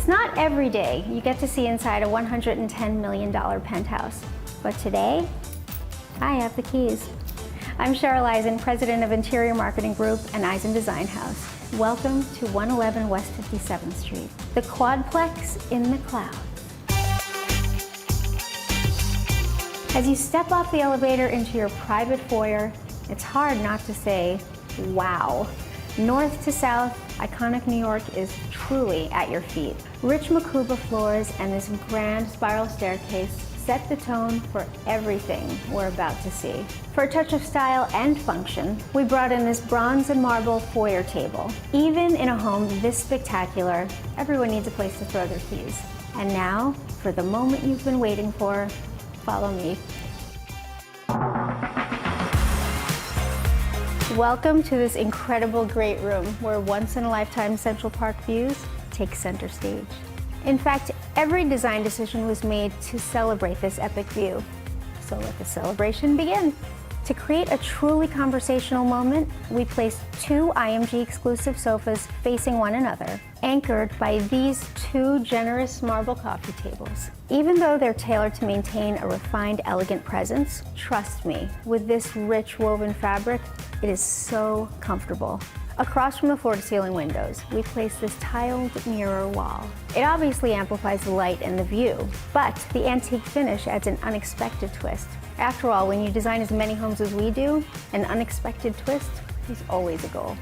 It's not every day you get to see inside a $110 million penthouse, but today, I have the keys. I'm Cheryl Eisen, President of Interior Marketing Group and Eizen Design House. Welcome to 111 West 57th Street, the Quadplex in the clouds. As you step off the elevator into your private foyer, it's hard not to say, wow. North to south, iconic New York is truly at your feet. Rich Makuba floors and this grand spiral staircase set the tone for everything we're about to see. For a touch of style and function, we brought in this bronze and marble foyer table. Even in a home this spectacular, everyone needs a place to throw their keys. And now, for the moment you've been waiting for, follow me. Welcome to this incredible great room where once-in-a-lifetime Central Park views take center stage. In fact, every design decision was made to celebrate this epic view. So let the celebration begin. To create a truly conversational moment, we placed two IMG-exclusive sofas facing one another, anchored by these two generous marble coffee tables. Even though they're tailored to maintain a refined, elegant presence, trust me, with this rich woven fabric, it is so comfortable. Across from the floor-to-ceiling windows, we placed this tiled mirror wall. It obviously amplifies the light and the view, but the antique finish adds an unexpected twist. After all, when you design as many homes as we do, an unexpected twist is always a goal.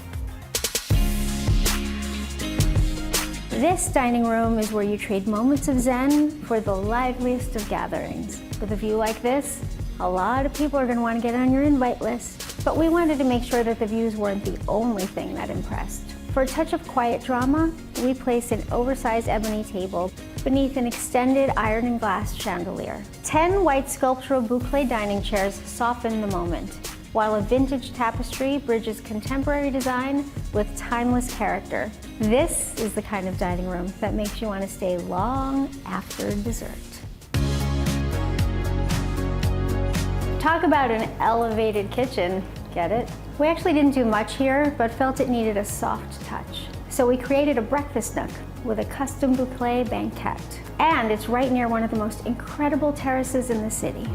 This dining room is where you trade moments of zen for the liveliest of gatherings. With a view like this, a lot of people are going to want to get on your invite list. But we wanted to make sure that the views weren't the only thing that impressed. For a touch of quiet drama, we placed an oversized ebony table beneath an extended iron and glass chandelier. 10 white sculptural boucle dining chairs soften the moment, while a vintage tapestry bridges contemporary design with timeless character. This is the kind of dining room that makes you want to stay long after dessert. Talk about an elevated kitchen, get it? We actually didn't do much here, but felt it needed a soft touch. So we created a breakfast nook with a custom boucle banquette. And it's right near one of the most incredible terraces in the city.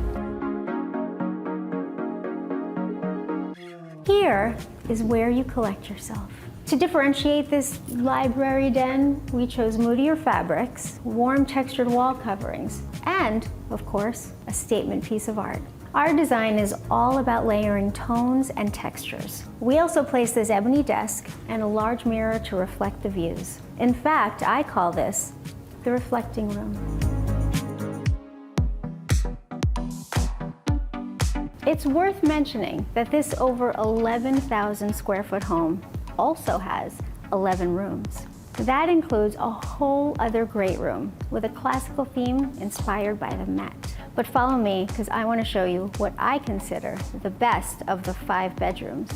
Here is where you collect yourself. To differentiate this library den, we chose moodier fabrics, warm textured wall coverings, and, of course, a statement piece of art. Our design is all about layering tones and textures. We also placed this ebony desk and a large mirror to reflect the views. In fact, I call this the reflecting room. It's worth mentioning that this over 11,000 square foot home also has 11 rooms. That includes a whole other great room with a classical theme inspired by the Met. But follow me, because I want to show you what I consider the best of the 5 bedrooms.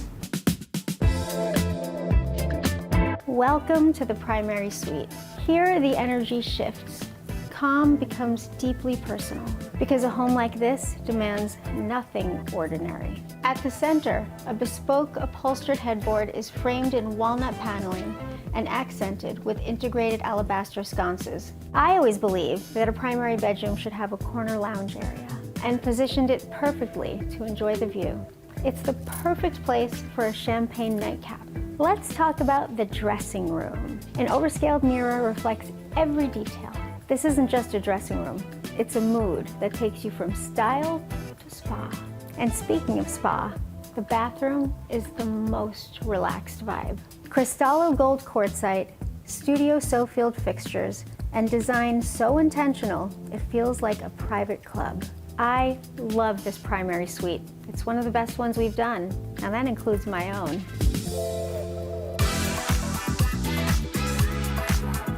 Welcome to the primary suite. Here, the energy shifts. Calm becomes deeply personal, because a home like this demands nothing ordinary. At the center, a bespoke upholstered headboard is framed in walnut paneling and accented with integrated alabaster sconces. I always believed that a primary bedroom should have a corner lounge area, and positioned it perfectly to enjoy the view. It's the perfect place for a champagne nightcap. Let's talk about the dressing room. An overscaled mirror reflects every detail. This isn't just a dressing room, it's a mood that takes you from style to spa. And speaking of spa, the bathroom is the most relaxed vibe. Cristallo gold quartzite, studio so-filled fixtures, and design so intentional, it feels like a private club. I love this primary suite. It's one of the best ones we've done, and that includes my own.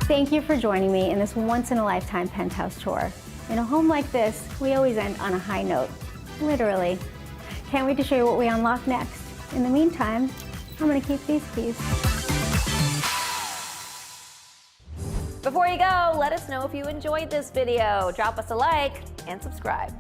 Thank you for joining me in this once-in-a-lifetime penthouse tour. In a home like this, we always end on a high note, literally. Can't wait to show you what we unlock next. In the meantime, I'm gonna keep these keys. Before you go, let us know if you enjoyed this video. Drop us a like and subscribe.